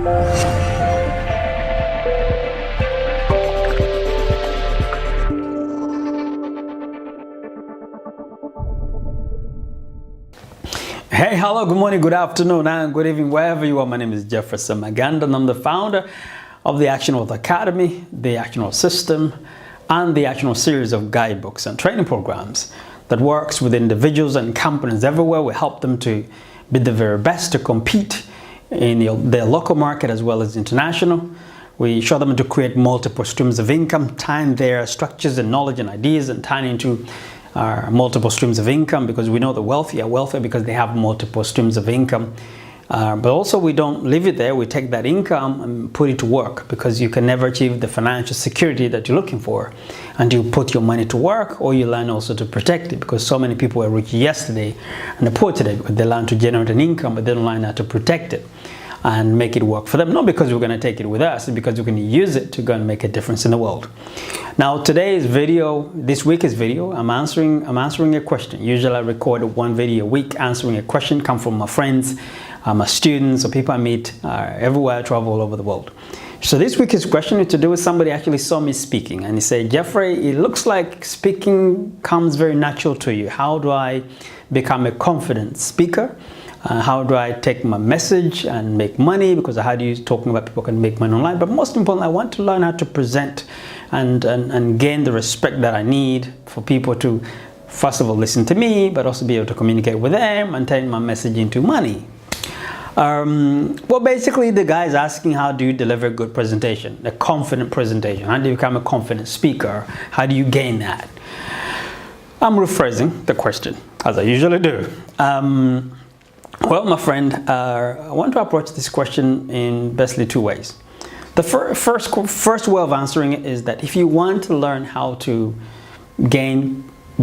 Hey, hello, good morning, good afternoon, and good evening, wherever you are. My name is Jefferson Maganda, and I'm the founder of the Action Wealth Academy, the Action Wealth System, and the Action Wealth series of guidebooks and training programs that works with individuals and companies everywhere. We help them to be the very best to compete in their local market as well as international. We show them to create multiple streams of income, tying their structures and knowledge and ideas and tying into multiple streams of income, because we know the wealthy are wealthy because they have multiple streams of income. But also we don't leave it there. We take that income and put it to work, because you can never achieve the financial security that you're looking for until you put your money to work, or you learn also to protect it, because so many people were rich yesterday and they're poor today because they learn to generate an income, but they don't learn how to protect it and make it work for them. Not because we're going to take it with us, it's because we're going to use it to go and make a difference in the world. Now this week's video, I'm answering a question. Usually I record one video a week answering a question, come from my friends, my students, or people I meet everywhere I travel all over the world. So this week's question is to do with somebody actually saw me speaking, and he said, Jeffrey, it looks like speaking comes very natural to you. How do I become a confident speaker? How do I take my message and make money? Because I heard you talking about people can make money online, but most importantly, I want to learn how to present and gain the respect that I need for people to, first of all, listen to me, but also be able to communicate with them and turn my message into money. Well, basically, the guy is asking, how do you deliver a good presentation, a confident presentation? How do you become a confident speaker? How do you gain that? I'm rephrasing the question, as I usually do. Well, my friend, I want to approach this question in basically two ways. The first way of answering it is that if you want to learn how to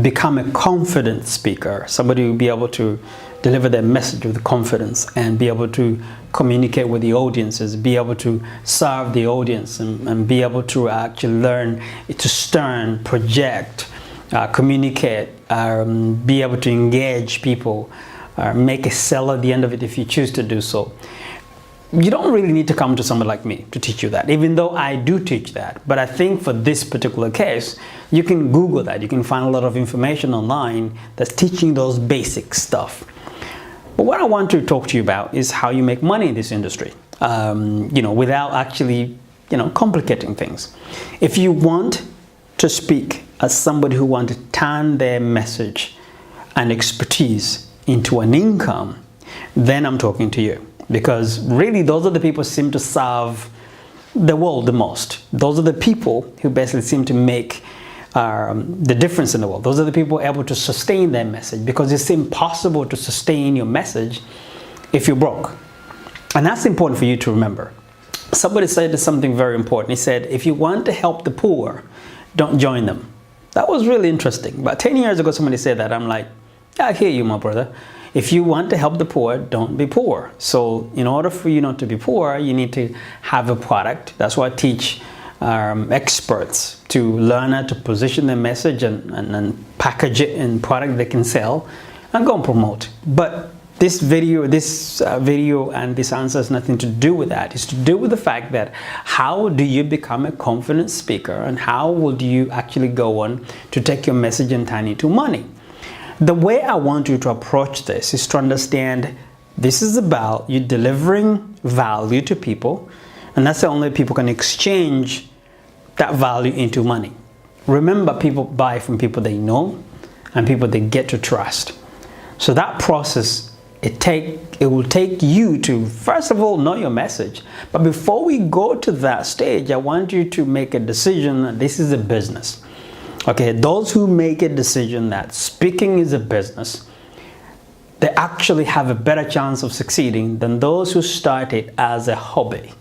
become a confident speaker, somebody who will be able to deliver their message with confidence and be able to communicate with the audiences, be able to serve the audience, and be able to actually learn to stern, project, communicate, be able to engage people, make a sell at the end of it if you choose to do so. You don't really need to come to someone like me to teach you that, even though I do teach that. But I think for this particular case, you can Google that. You can find a lot of information online that's teaching those basic stuff. But what I want to talk to you about is how you make money in this industry, without actually, complicating things. If you want to speak as somebody who wants to turn their message and expertise into an income, then I'm talking to you, because really those are the people who seem to serve the world the most. Those are the people who basically seem to make the difference in the world. Those are the people able to sustain their message, because it's impossible to sustain your message if you're broke. And that's important for you to remember. Somebody said something very important. He said, if you want to help the poor, don't join them. That was really interesting. About 10 years ago, somebody said that. I'm like, I hear you, my brother. If you want to help the poor, don't be poor. So in order for you not to be poor, you need to have a product. That's why I teach experts to learn how to position their message and package it in product they can sell and go and promote. But this video and this answer has nothing to do with that. It's to do with the fact that how do you become a confident speaker, and how will you actually go on to take your message and turn it into money? The way I want you to approach this is to understand this is about you delivering value to people, and that's the only way people can exchange that value into money. Remember, people buy from people they know and people they get to trust. So that process, it will take you to, first of all, know your message. But before we go to that stage, I want you to make a decision that this is a business. Okay, those who make a decision that speaking is a business, they actually have a better chance of succeeding than those who start it as a hobby.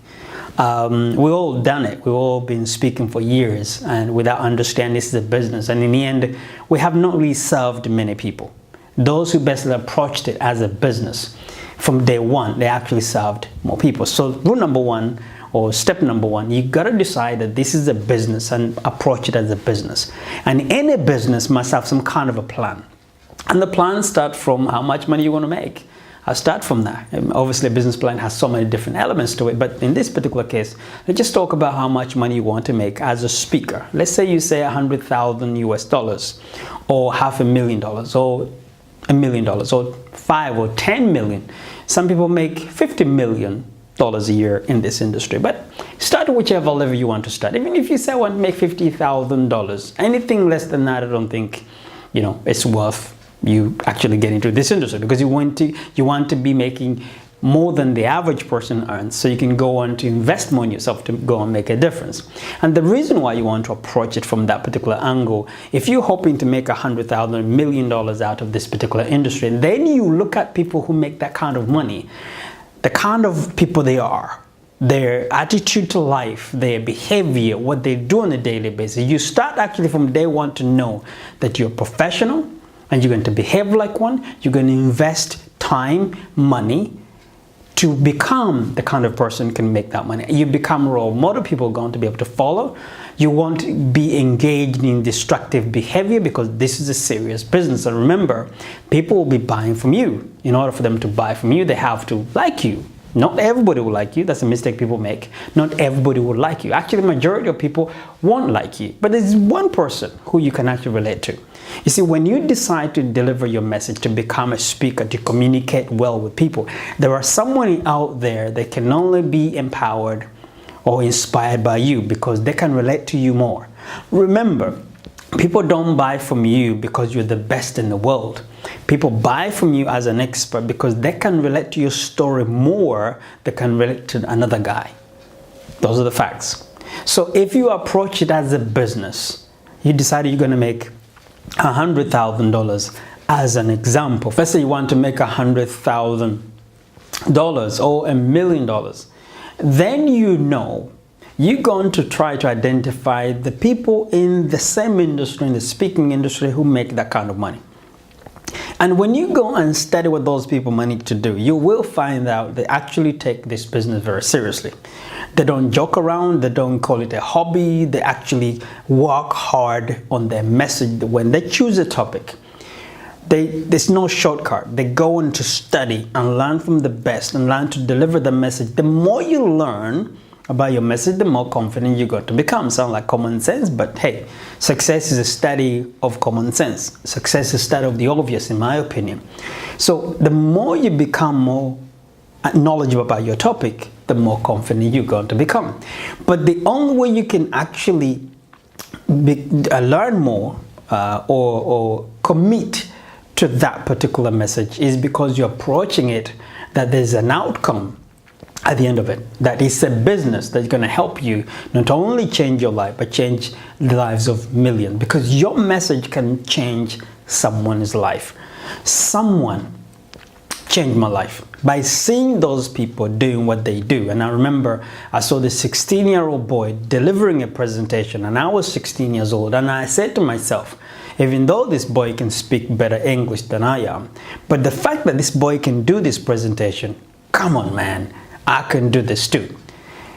We've all done it. We've all been speaking for years and without understanding this is a business. And in the end, we have not really served many people. Those who basically approached it as a business from day one, they actually served more people. So rule number one, or step number one, you got to decide that this is a business and approach it as a business. And any business must have some kind of a plan. And the plan starts from how much money you want to make, I'll start from that. Obviously, a business plan has so many different elements to it, but in this particular case, let's just talk about how much money you want to make as a speaker. Let's say you say 100,000 US dollars, or $500,000, or $1 million, or 5 or 10 million. Some people make $50 million a year in this industry, but start whichever level you want to start. Even if you say I want to make $50,000, anything less than that, I don't think it's worth you actually get into this industry, because you want to be making more than the average person earns, so you can go on to invest more in yourself to go and make a difference. And the reason why you want to approach it from that particular angle, if you're hoping to make $100,000, $1 million out of this particular industry, and then you look at people who make that kind of money, the kind of people they are, their attitude to life, their behavior, what they do on a daily basis, you start actually from day one to know that you're professional and you're going to behave like one. You're going to invest time, money, to become the kind of person who can make that money. You become a role model people are going to be able to follow. You won't be engaged in destructive behavior, because this is a serious business. And remember, people will be buying from you. In order for them to buy from you, they have to like you. Not everybody will like you. That's a mistake people make. Not everybody will like you. Actually, the majority of people won't like you. But there's one person who you can actually relate to. You see, when you decide to deliver your message, to become a speaker, to communicate well with people, there are someone out there that can only be empowered or inspired by you, because they can relate to you more. Remember, people don't buy from you because you're the best in the world. People buy from you as an expert because they can relate to your story more than can relate to another guy. Those are the facts. So if you approach it as a business, you decided you're going to make $100,000 as an example. Let's say you want to make $100,000 or $1 million. Then you're going to try to identify the people in the same industry, in the speaking industry, who make that kind of money. And when you go and study what those people manage to do, you will find out they actually take this business very seriously. They don't joke around, they don't call it a hobby, they actually work hard on their message. When they choose a topic, there's no shortcut. They go on to study and learn from the best and learn to deliver the message. The more you learn about your message, the more confident you got to become. Sound like common sense, but hey, success is a study of common sense. Success is a study of the obvious, in my opinion. So the more you become more knowledgeable about your topic, the more confident you're going to become. But the only way you can actually learn more or commit to that particular message is because you're approaching it that there's an outcome at the end of it, that is a business that's going to help you not only change your life, but change the lives of millions, because your message can change someone's life. Someone changed my life by seeing those people doing what they do. And I remember I saw this 16-year-old boy delivering a presentation, and I was 16 years old, and I said to myself, even though this boy can speak better English than I am, but the fact that this boy can do this presentation, come on, man, I can do this too.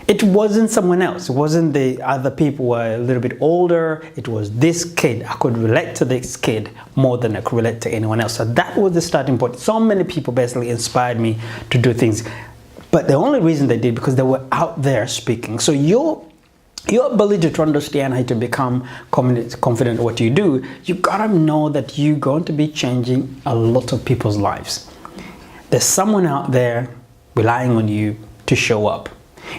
It wasn't someone else. It wasn't the other people who were a little bit older. It was this kid. I could relate to this kid more than I could relate to anyone else. So that was the starting point. So many people basically inspired me to do things. But the only reason they did, because they were out there speaking. So your ability to understand how to become confident in what you do, you gotta know that you're going to be changing a lot of people's lives. There's someone out there relying on you to show up.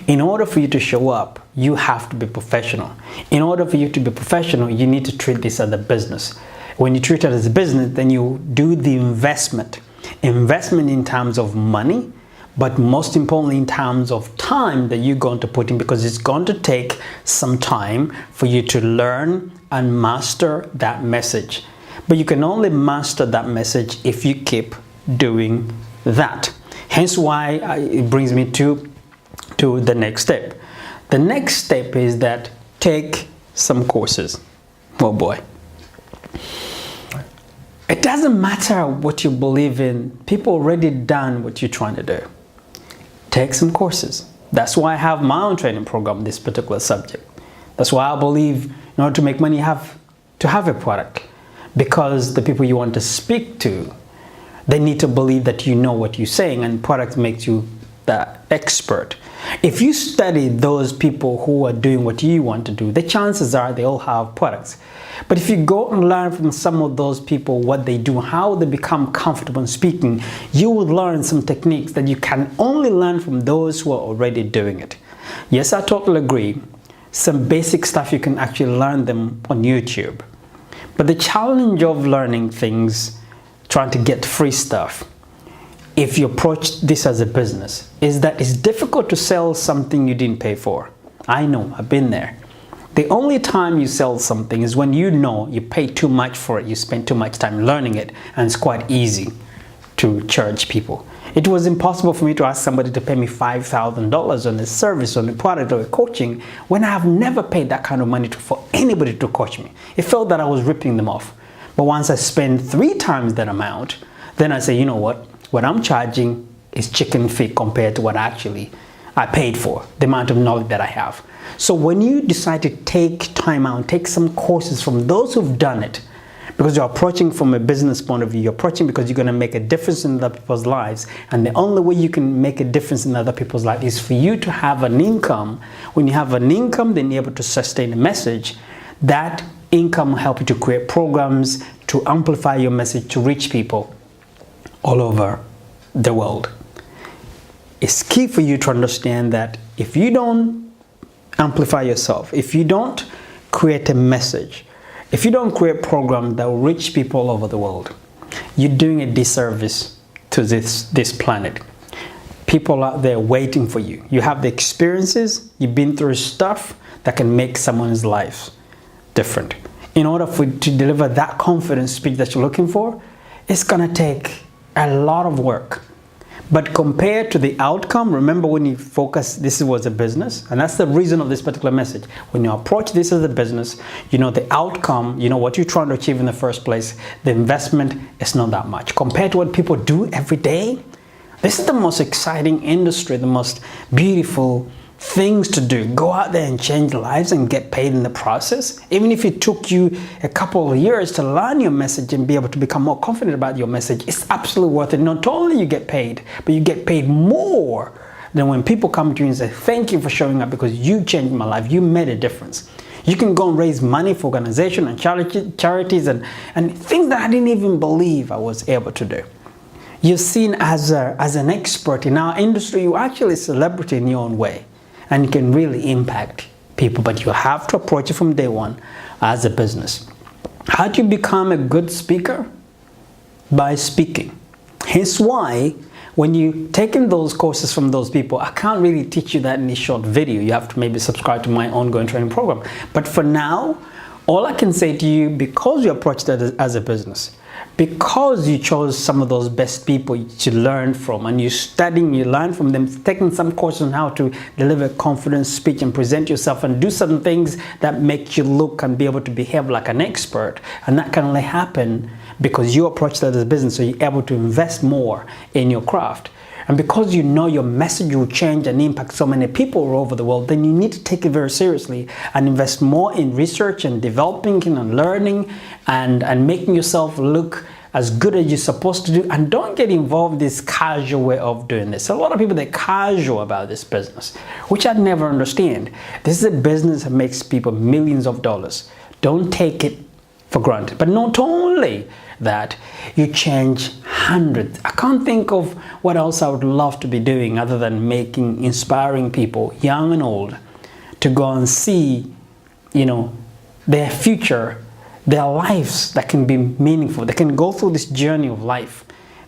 In order for you to show up, you have to be professional. In order for you to be professional, you need to treat this as a business. When you treat it as a business, then you do the investment. Investment in terms of money, but most importantly in terms of time that you're going to put in, because it's going to take some time for you to learn and master that message. But you can only master that message if you keep doing that. Hence why it brings me to the next step. The next step is that take some courses. Oh boy. It doesn't matter what you believe in. People already done what you're trying to do. Take some courses. That's why I have my own training program, this particular subject. That's why I believe in order to make money, you have to have a product. Because the people you want to speak to, They need to believe that you know what you're saying, and product makes you the expert. If you study those people who are doing what you want to do, the chances are they all have products. But if you go and learn from some of those people what they do, how they become comfortable in speaking, you will learn some techniques that you can only learn from those who are already doing it. Yes, I totally agree. Some basic stuff you can actually learn them on YouTube. But the challenge of learning things, trying to get free stuff, if you approach this as a business, is that it's difficult to sell something you didn't pay for. I know, I've been there. The only time you sell something is when you know you pay too much for it, you spend too much time learning it, and it's quite easy to charge people. It was impossible for me to ask somebody to pay me $5,000 on a service, on a product, or a coaching when I have never paid that kind of money for anybody to coach me. It felt that I was ripping them off. But once I spend 3 times that amount, then I say, you know what I'm charging is chicken feet compared to what actually I paid for, the amount of knowledge that I have. So when you decide to take time out and take some courses from those who've done it, because you're approaching from a business point of view, you're approaching because you're going to make a difference in other people's lives, and the only way you can make a difference in other people's lives is for you to have an income. When you have an income, then you're able to sustain a message. That income will help you to create programs to amplify your message to reach people all over the world. It's key for you to understand that if you don't amplify yourself, if you don't create a message, if you don't create programs that will reach people all over the world, you're doing a disservice to this planet. People out there waiting for you. You have the experiences, you've been through stuff that can make someone's life different. In order for you to deliver that confident speech that you're looking for, it's going to take a lot of work. But compared to the outcome, remember when you focus, this was a business, and that's the reason of this particular message. When you approach this as a business, you know the outcome, you know what you're trying to achieve in the first place, the investment is not that much. Compared to what people do every day, this is the most exciting industry, the most beautiful things to do. Go out there and change lives and get paid in the process. Even if it took you a couple of years to learn your message and be able to become more confident about your message, it's absolutely worth it. Not only you get paid, but you get paid more than when people come to you and say, thank you for showing up because you changed my life. You made a difference. You can go and raise money for organizations and charities and things that I didn't even believe I was able to do. You're seen as an expert in our industry. You're actually a celebrity in your own way. And you can really impact people, but you have to approach it from day one as a business. How do you become a good speaker? By speaking. Hence why when you taking those courses from those people, I can't really teach you that in a short video. You have to maybe subscribe to my ongoing training program. But for now, all I can say to you, because you approached that as a business, because you chose some of those best people to learn from, and you're studying, you learn from them, taking some courses on how to deliver confident speech and present yourself and do some things that make you look and be able to behave like an expert. And that can only happen because you approach that as a business, so you're able to invest more in your craft. And because you know your message will change and impact so many people all over the world, then you need to take it very seriously and invest more in research and developing and learning and making yourself look as good as you're supposed to do. And don't get involved in this casual way of doing this. A lot of people, they're casual about this business, which I never understand. This is a business that makes people millions of dollars. Don't take it for granted. But not only that, you change hundreds. I can't think of what else I would love to be doing other than inspiring people, young and old, to go and see, their future, their lives that can be meaningful. They can go through this journey of life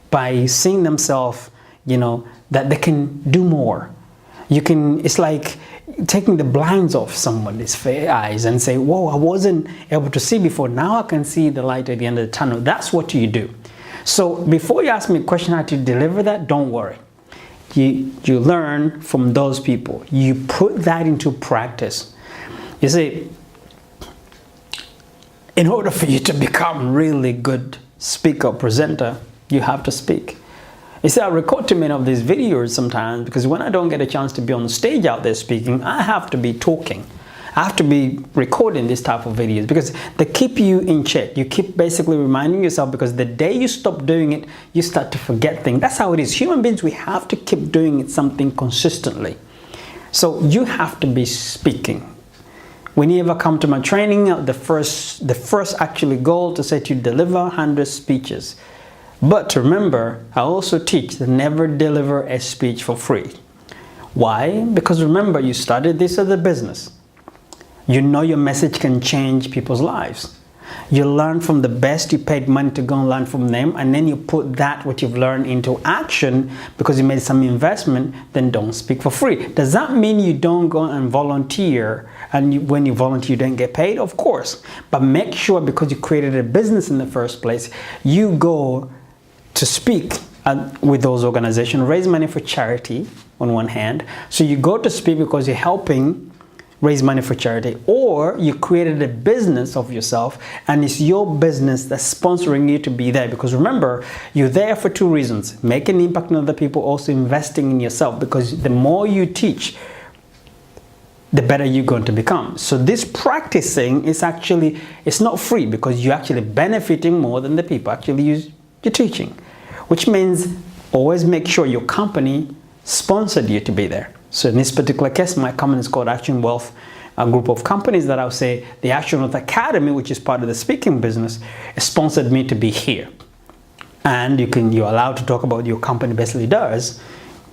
by seeing themselves, that they can do more. It's like taking the blinds off somebody's eyes and say, whoa, I wasn't able to see before. Now I can see the light at the end of the tunnel. That's what you do. So before you ask me a question how to deliver that, don't worry. You learn from those people. You put that into practice. You see, in order for you to become really good speaker, presenter, you have to speak. You see, I record too many of these videos sometimes because when I don't get a chance to be on the stage out there speaking, I have to be talking. I have to be recording this type of videos because they keep you in check. You keep basically reminding yourself, because the day you stop doing it, you start to forget things. That's how it is. Human beings, we have to keep doing something consistently. So you have to be speaking. When you ever come to my training, the first actually goal to say to deliver 100 speeches. But remember, I also teach to never deliver a speech for free. Why? Because remember, you started this as a business. You know your message can change people's lives. You learn from the best, you paid money to go and learn from them, and then you put that what you've learned into action because you made some investment. Then don't speak for free. Does that mean you don't go and volunteer, and when you volunteer you don't get paid? Of course. But make sure, because you created a business in the first place, you go to speak with those organizations, raise money for charity on one hand. So you go to speak because you're helping raise money for charity, or you created a business of yourself and it's your business that's sponsoring you to be there. Because remember, you're there for two reasons: make an impact on other people, also investing in yourself, because the more you teach, the better you're going to become. So this practicing is actually, it's not free, because you're actually benefiting more than the people actually you're teaching, which means always make sure your company sponsored you to be there. So in this particular case, my company is called Action Wealth, a group of companies that I'll say the Action Wealth Academy, which is part of the speaking business, sponsored me to be here. And you're allowed to talk about what your company basically does,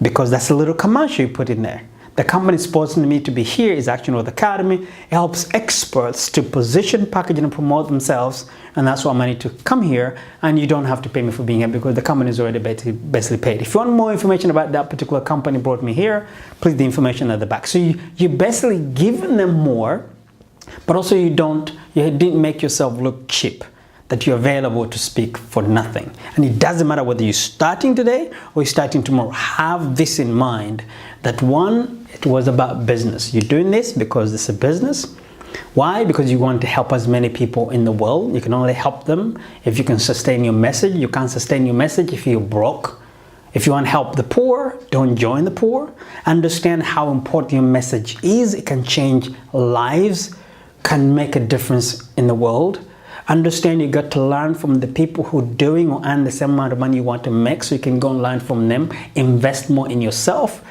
because that's a little commercial you put in there. The company sponsoring me to be here is Action Wealth Academy. It helps experts to position, package, and promote themselves, and that's why I need to come here, and you don't have to pay me for being here because the company is already basically paid. If you want more information about that particular company brought me here, please, the information at the back. So you're basically giving them more, but also you didn't make yourself look cheap, that you're available to speak for nothing. And it doesn't matter whether you're starting today or you're starting tomorrow. Have this in mind, that one, it was about business. You're doing this because it's a business. Why? Because you want to help as many people in the world. You can only help them if you can sustain your message. You can't sustain your message if you're broke. If you want to help the poor, don't join the poor. Understand how important your message is. It can change lives, can make a difference in the world. Understand you got to learn from the people who are doing or earn the same amount of money you want to make, so you can go and learn from them. Invest more in yourself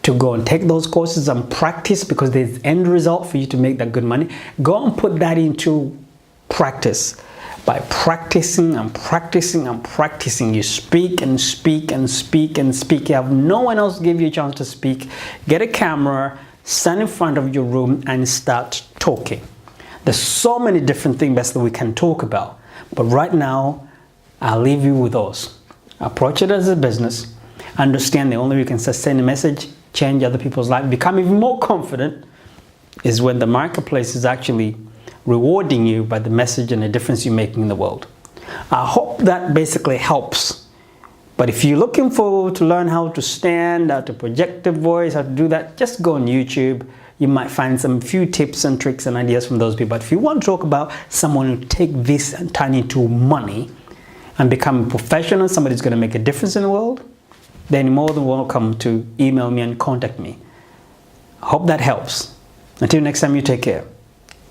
to go and take those courses and practice, because there's end result for you to make that good money. Go and put that into practice. By practicing and practicing and practicing, you speak and speak and speak and speak. You have no one else give you a chance to speak. Get a camera, stand in front of your room and start talking. There's so many different things that we can talk about, but right now I'll leave you with those. Approach it as a business. Understand the only way you can sustain a message, change other people's lives, become even more confident, is when the marketplace is actually rewarding you by the message and the difference you're making in the world. I hope that basically helps. But if you're looking forward to learn how to stand, how to project the voice, how to do that, just go on YouTube. You might find some few tips and tricks and ideas from those people. But if you want to talk about someone who take this and turn it into money and become a professional, somebody who's going to make a difference in the world, then you're more than welcome to email me and contact me. I hope that helps. Until next time, you take care.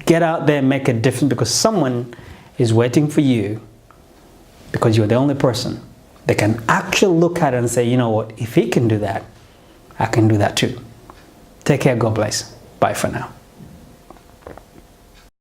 Get out there and make a difference, because someone is waiting for you, because you're the only person that can actually look at it and say, you know what, if he can do that, I can do that too. Take care. God bless. Bye for now.